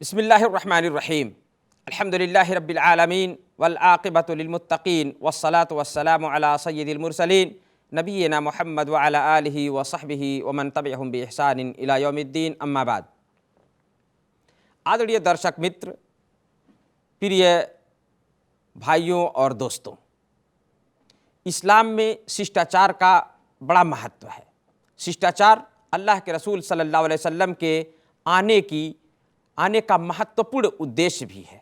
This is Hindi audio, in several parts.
बिस्मिल्लाहिर्रहमानिर्रहीम अल्हम्दुलिल्लाहि रब्बिल आलमीन वल आक़िबतु लिल मुत्तक़ीन वस्सलातु वस्सलामु अला सय्यिदिल मुरसलीन नबिय्यिना मुहम्मद व अला आलिहि व सहबिहि व मन तबिअहुम बि इहसानिन इला यौमिद्दीन अम्मा बाद। आदरणीय दर्शक मित्र, प्रिय भाइयों और दोस्तों, इस्लाम में शिष्टाचार का बड़ा महत्व है। शिष्टाचार अल्लाह के रसूल सल्लल्लाहु अलैहि वसल्लम के आने का महत्वपूर्ण उद्देश्य भी है।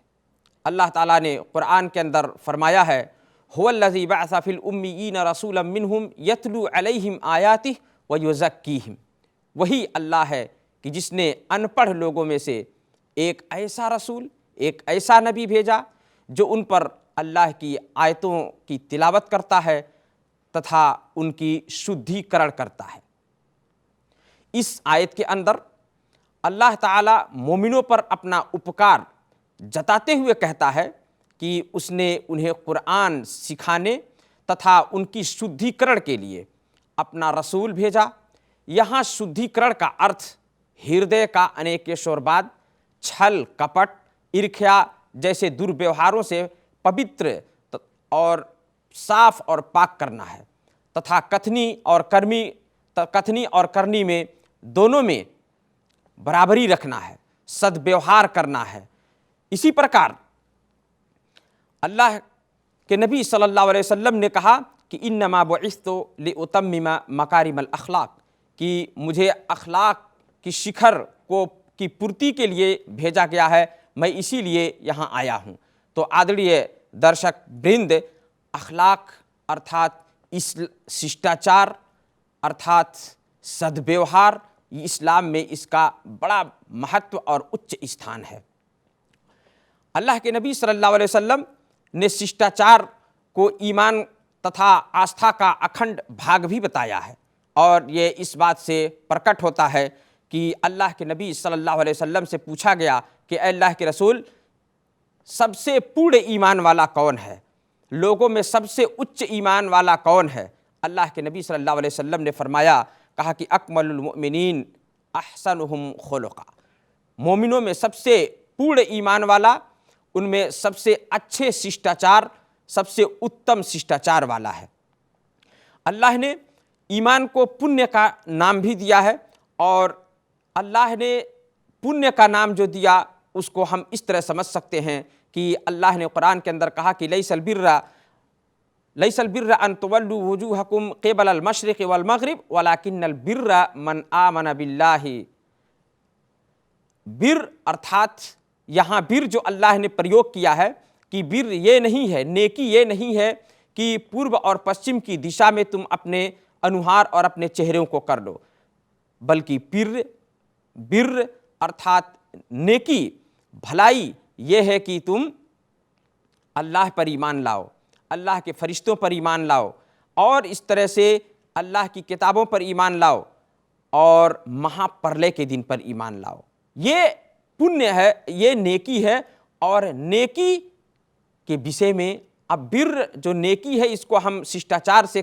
अल्लाह ताला ने कुरान के अंदर फरमाया है, हुवल्लज़ी बअसा फिल उम्मीयीन रसूलन मिनहुम यतलू अलैहिम आयातिहि व युज़क्कीहिम। वही अल्लाह है कि जिसने अनपढ़ लोगों में से एक ऐसा रसूल, एक ऐसा नबी भेजा जो उन पर अल्लाह की आयतों की तिलावत करता है तथा उनकी शुद्धिकरण करता है। इस आयत के अंदर अल्लाह ताला मोमिनों पर अपना उपकार जताते हुए कहता है कि उसने उन्हें कुरान सिखाने तथा उनकी शुद्धिकरण के लिए अपना रसूल भेजा। यहाँ शुद्धिकरण का अर्थ हृदय का अनेक शोरबाद, छल कपट, ईर्ष्या जैसे दुर्व्यवहारों से पवित्र और साफ और पाक करना है तथा कथनी और करनी में दोनों में बराबरी रखना है, सद्व्यवहार करना है। इसी प्रकार अल्लाह के नबी सल्लल्लाहु अलैहि वसल्लम ने कहा कि इन्नमा बुइस्तु लिउतम्मिमा मकारिमल अखलाक, कि मुझे अखलाक की शिखर की पूर्ति के लिए भेजा गया है, मैं इसीलिए यहाँ आया हूँ। तो आदरणीय दर्शक वृंद, अखलाक अर्थात शिष्टाचार अर्थात सद्व्यवहार, इस्लाम में इसका बड़ा महत्व और उच्च स्थान है। अल्लाह के नबी सल्लल्लाहु अलैहि वसल्लम ने शिष्टाचार को ईमान तथा आस्था का अखंड भाग भी बताया है और ये इस बात से प्रकट होता है कि अल्लाह के नबी सल्लल्लाहु अलैहि वसल्लम से पूछा गया कि अल्लाह के रसूल, सबसे पूर्ण ईमान वाला कौन है, लोगों में सबसे उच्च ईमान वाला कौन है। अल्लाह के नबी सल्लल्लाहु अलैहि वसल्लम ने कहा कि अकमलुल मुमिनीन अहसनुहुम खुलुक़ा, मोमिनों में सबसे पूर्ण ईमान वाला, उनमें सबसे अच्छे शिष्टाचार, सबसे उत्तम शिष्टाचार वाला है। अल्लाह ने ईमान को पुण्य का नाम भी दिया है और अल्लाह ने पुण्य का नाम जो दिया उसको हम इस तरह समझ सकते हैं कि अल्लाह ने कुरान के अंदर कहा कि लैसल बिर्रा अन तुवल्लू वुजूहकुम क़िबलल मशरिक़ वल मग़रिब वलाकिन्नल बिर्रा मन आमन बिल्लाहि। बिर अर्थात यहाँ बिर जो अल्लाह ने प्रयोग किया है कि बिर ये नहीं है, नेकी ये नहीं है कि पूर्व और पश्चिम की दिशा में तुम अपने अनुहार और अपने चेहरों को कर लो, बल्कि बिर अर्थात नेकी, भलाई ये है कि तुम अल्लाह पर ईमान लाओ, अल्लाह के फरिश्तों पर ईमान लाओ और इस तरह से अल्लाह की किताबों पर ईमान लाओ और महाप्रलय के दिन पर ईमान लाओ। ये पुण्य है, ये नेकी है। और नेकी के विषय में अब बिर जो नेकी है इसको हम शिष्टाचार से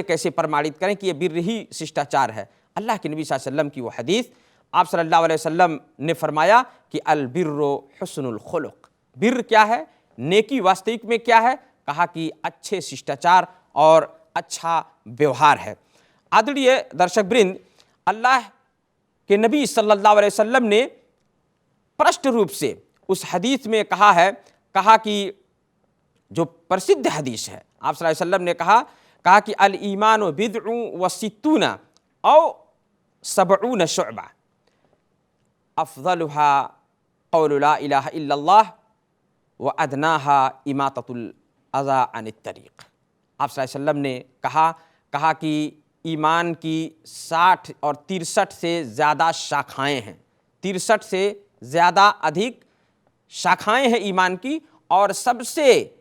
कैसे प्रमाणित करें कि ये बिर ही शिष्टाचार है। अल्लाह के नबी सल्लल्लाहु अलैहि वसल्लम की वो हदीस, आप सल्लल्लाहु अलैहि वसल्लम ने फरमाया कि अल बिर्रु हुस्नुल खुलुक, बिर क्या है, नेकी वास्तविक में क्या है, कहा कि अच्छे शिष्टाचार और अच्छा व्यवहार है। आदरणीय दर्शक वृंद, अल्लाह के नबी सल्लल्लाहु अलैहि वसल्लम ने स्पष्ट रूप से उस हदीस में कहा कि जो प्रसिद्ध हदीस है, आप सल्लल्लाहु अलैहि वसल्लम ने कहा कि अल ईमानु बिदअु व सित्तूना औ सबऊन शुअबा अफ़ज़लुहा क़ौलु ला इलाहा इल्लल्लाह व अदनाहा इमाततुल अज़ा अनित तरीक़। आप सल्लल्लाहु अलैहि वसल्लम ने कहा कि ईमान की 60 और 63 से ज़्यादा शाखाएँ हैं, 63 से ज़्यादा अधिक शाखाएँ हैं ईमान की, और सबसे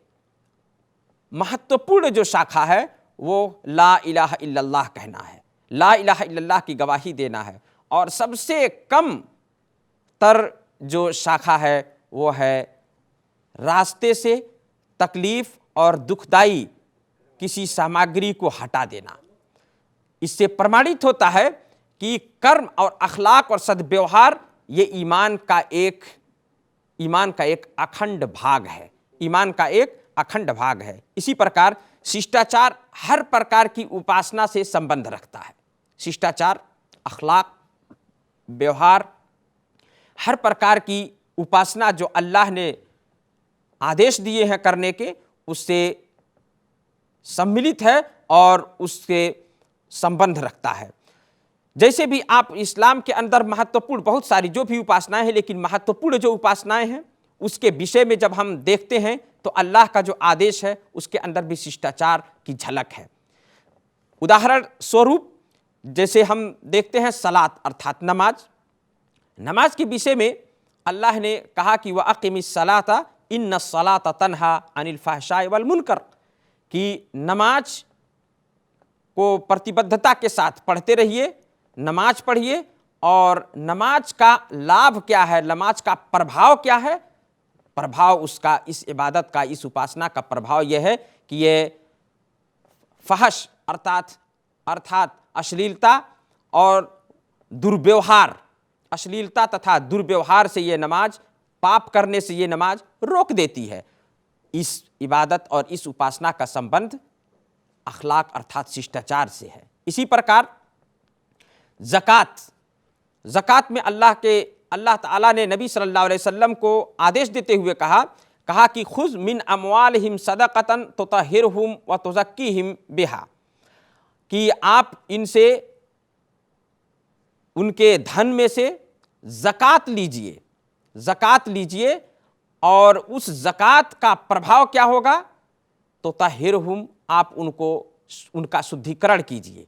महत्वपूर्ण जो शाखा है वो ला इलाहा इल्लल्लाह कहना है, ला इलाहा इल्लल्लाह की गवाही देना है। और सबसे कम तर जो शाखा है वो है रास्ते से तकलीफ़ और दुखदाई किसी सामग्री को हटा देना। इससे प्रमाणित होता है कि कर्म और अखलाक और सद्व्यवहार ये ईमान का एक अखंड भाग है, ईमान का एक अखंड भाग है। इसी प्रकार शिष्टाचार हर प्रकार की उपासना से संबंध रखता है। शिष्टाचार, अखलाक, व्यवहार, हर प्रकार की उपासना जो अल्लाह ने आदेश दिए हैं करने के, उससे सम्मिलित है और उससे संबंध रखता है। जैसे भी आप इस्लाम के अंदर महत्वपूर्ण बहुत सारी जो भी उपासनाएं हैं, लेकिन महत्वपूर्ण जो उपासनाएं हैं उसके विषय में जब हम देखते हैं तो अल्लाह का जो आदेश है उसके अंदर भी शिष्टाचार की झलक है। उदाहरण स्वरूप जैसे हम देखते हैं सलात अर्थात नमाज के विषय में अल्लाह ने कहा कि वह अक़िमिस सलाता इन्नस सलाता तन्हा अनिल फ़हशाइ वल मुनकर, कि नमाज को प्रतिबद्धता के साथ पढ़ते रहिए, नमाज पढ़िए। और नमाज का लाभ क्या है, नमाज का प्रभाव क्या है? प्रभाव उसका, इस इबादत का, इस उपासना का प्रभाव यह है कि ये फहश अर्थात अश्लीलता और दुर्व्यवहार, अश्लीलता तथा दुर्व्यवहार से ये नमाज, पाप करने से ये नमाज रोक देती है। इस इबादत और इस उपासना का संबंध अखलाक अर्थात शिष्टाचार से है। इसी प्रकार ज़कात में अल्लाह ताला ने नबी सल्लल्लाहु अलैहि वसल्लम को आदेश देते हुए कहा कि खुज़ मिन अमवालिहिम सदक़तन तुतहिरुहुम व तुज़क्कीहिम बिहा, कि आप इनसे, उनके धन में से ज़कात लीजिए और उस ज़कात का प्रभाव क्या होगा? तुतहिरुहुम, आप उनका शुद्धिकरण कीजिए,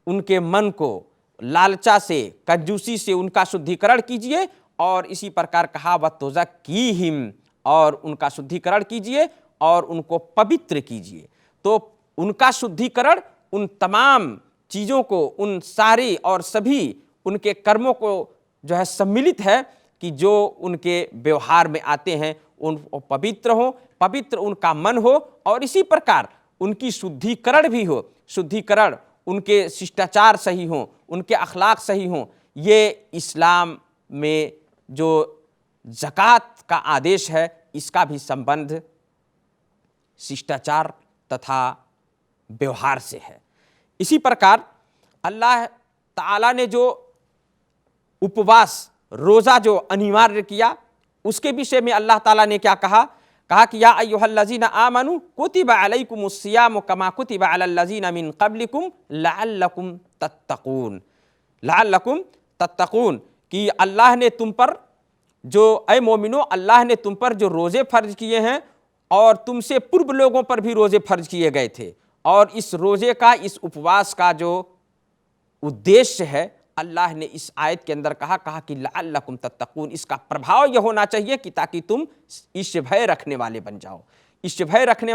उनके मन को लालचा से, कंजूसी से उनका शुद्धिकरण कीजिए। और इसी प्रकार कहा व तुज़क्कीहिम, और उनका शुद्धिकरण कीजिए और उनको पवित्र कीजिए। तो उनका शुद्धिकरण उन तमाम चीज़ों को, उन सारी और सभी उनके कर्मों को जो है सम्मिलित है कि जो उनके व्यवहार में आते हैं उन पवित्र हो, पवित्र उनका मन हो, और इसी प्रकार उनकी शुद्धिकरण भी हो, शुद्धिकरण उनके शिष्टाचार सही हों, उनके अखलाक सही हों। ये इस्लाम में जो ज़कात का आदेश है इसका भी संबंध शिष्टाचार तथा व्यवहार से है। इसी प्रकार अल्लाह ताला ने जो उपवास, रोज़ा जो अनिवार्य किया, उसके विषय में अल्लाह ताला ने क्या कहा कि या अय्युहल्लज़ीना आमनू कुतिबा अलैकुमुस्सियामु कमा कुतिबा अलल्लज़ीना मिन क़ब्लिकुम लअल्लकुम तत्तक़ून, कि अल्लाह ने तुम पर जो, ऐ मोमिनो, अल्लाह ने तुम पर जो रोज़े फ़र्ज किए हैं और तुमसे पूर्व लोगों पर भी रोज़े फ़र्ज किए गए थे। और इस रोज़े का, इस उपवास का जो उद्देश्य है, अल्लाह ने इस आयत के अंदर कहा कि लअल्लकुम तत्तक़ून, इसका प्रभाव यह होना चाहिए कि ताकि तुम ईश भय रखने वाले बन जाओ। ईश भय रखने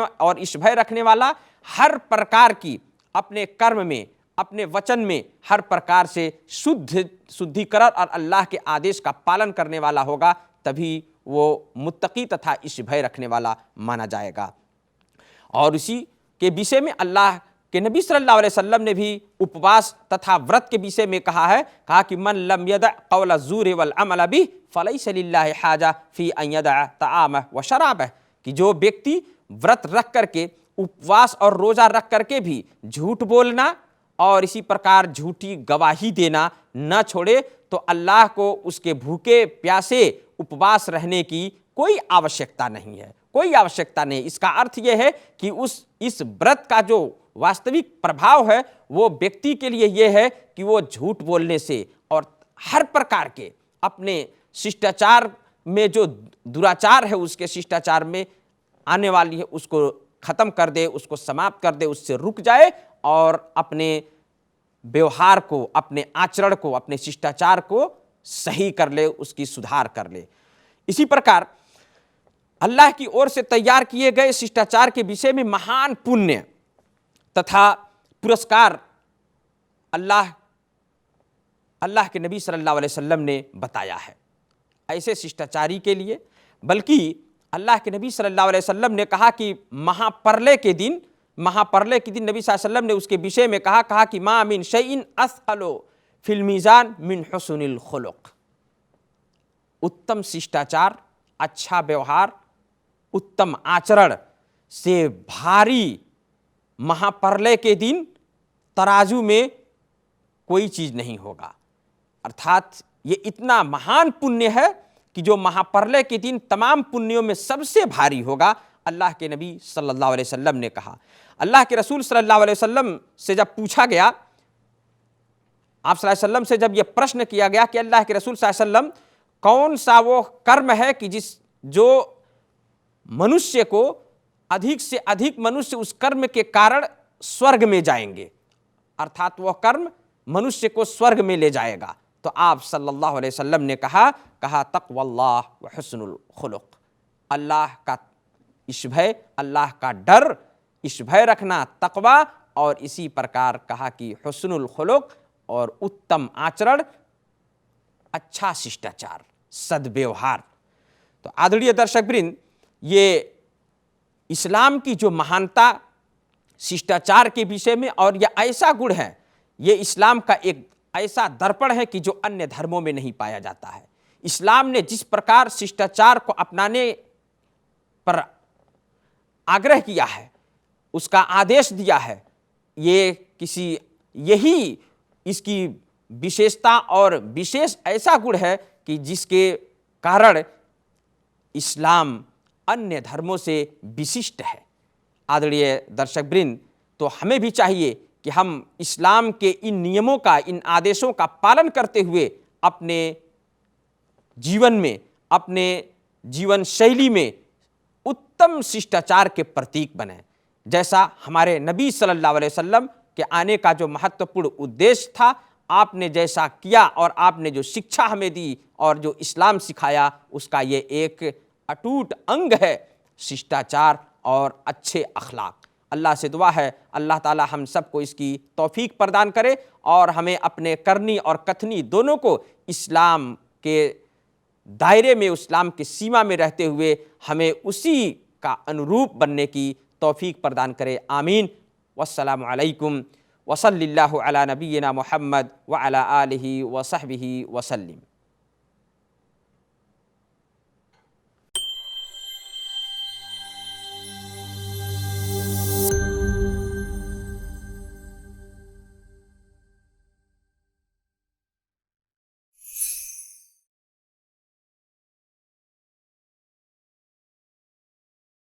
वाला हर प्रकार की अपने कर्म में, अपने वचन में हर प्रकार से शुद्धिकरण और अल्लाह के आदेश का पालन करने वाला होगा, तभी वो मुत्तकी तथा ईश भय रखने वाला माना जाएगा। और इसी के विषय में अल्लाह कि नबी सल्लल्लाहु अलैहि वसल्लम ने भी उपवास तथा व्रत के विषय में कहा कि मन लम यदा क़ौल ज़ूर वल अमल बिही फ़लैसा लिल्लाहि हाजा फ़ी अन यदा तआमह व शराबह, कि जो व्यक्ति व्रत रख करके, उपवास और रोज़ा रख करके भी झूठ बोलना और इसी प्रकार झूठी गवाही देना न छोड़े, तो अल्लाह को उसके भूखे प्यासे उपवास रहने की कोई आवश्यकता नहीं है, कोई आवश्यकता नहीं। इसका अर्थ यह है कि इस व्रत का जो वास्तविक प्रभाव है वो व्यक्ति के लिए यह है कि वो झूठ बोलने से और हर प्रकार के अपने शिष्टाचार में जो दुराचार है, उसके शिष्टाचार में आने वाली है, उसको ख़त्म कर दे, उसको समाप्त कर दे, उससे रुक जाए और अपने व्यवहार को, अपने आचरण को, अपने शिष्टाचार को सही कर ले, उसकी सुधार कर ले। इसी प्रकार अल्लाह की ओर से तैयार किए गए शिष्टाचार के विषय में महान पुण्य तथा पुरस्कार अल्लाह के नबी सल्लल्लाहु अलैहि वसल्लम ने बताया है ऐसे शिष्टाचारी के लिए। बल्कि अल्लाह के नबी सल्लल्लाहु अलैहि वसल्लम ने कहा कि महाप्रलय के दिन नबी सल्लल्लाहु अलैहि वसल्लम ने उसके विषय में कहा कि मा मिन शैइन अस्क़लो फिल मीज़ान मिन हुस्निल खुलुक़, उत्तम शिष्टाचार, अच्छा व्यवहार, उत्तम आचरण से भारी महाप्रलय के दिन तराजू में कोई चीज़ नहीं होगा। अर्थात ये इतना महान पुण्य है कि जो महाप्रलय के दिन तमाम पुण्यों में सबसे भारी होगा। अल्लाह के नबी सल्लल्लाहु अलैहि वसल्लम ने कहा। अल्लाह के रसूल सल्लल्लाहु अलैहि वसल्लम से जब पूछा गया, आप सल्लल्लाहु अलैहि वसल्लम से जब यह प्रश्न किया गया कि अल्लाह के रसूल सल्लल्लाहु अलैहि वसल्लम, कौन सा वो कर्म है कि जो मनुष्य को अधिक से अधिक मनुष्य उस कर्म के कारण स्वर्ग में जाएंगे, अर्थात वह कर्म मनुष्य को स्वर्ग में ले जाएगा, तो आप सल्लल्लाहु अलैहि वसल्लम ने कहा तक़वल्लाह व हुस्नुल खुलुक़, अल्लाह का ईशभय, अल्लाह का डर, ईशभय रखना, तक़वा, और इसी प्रकार कहा कि हुस्नुल खुलुक़ और उत्तम आचरण, अच्छा शिष्टाचार, सद्व्यवहार। तो आदरणीय दर्शकवृंद, ये इस्लाम की जो महानता शिष्टाचार के विषय में, और यह ऐसा गुण है, ये इस्लाम का एक ऐसा दर्पण है कि जो अन्य धर्मों में नहीं पाया जाता है। इस्लाम ने जिस प्रकार शिष्टाचार को अपनाने पर आग्रह किया है, उसका आदेश दिया है, यही इसकी विशेषता और विशेष ऐसा गुण है कि जिसके कारण इस्लाम अन्य धर्मों से विशिष्ट है। आदरणीय दर्शकवृंद, तो हमें भी चाहिए कि हम इस्लाम के इन नियमों का, इन आदेशों का पालन करते हुए अपने जीवन में, अपने जीवन शैली में उत्तम शिष्टाचार के प्रतीक बने। जैसा हमारे नबी सल्लल्लाहु अलैहि वसल्लम के आने का जो महत्वपूर्ण उद्देश्य था, आपने जैसा किया और आपने जो शिक्षा हमें दी और जो इस्लाम सिखाया, उसका ये एक अटूट अंग है शिष्टाचार और अच्छे अखलाक। अल्लाह से दुआ है अल्लाह ताला हम सबको इसकी तौफीक प्रदान करे और हमें अपने करनी और कथनी दोनों को इस्लाम के दायरे में, इस्लाम की सीमा में रहते हुए हमें उसी का अनुरूप बनने की तौफीक प्रदान करे। आमीन। वस्सलामु अलैकुम वसल्लल्लाहु अला नबीना मुहम्मद व अला आलिहि व सहबिहि वसल्लम।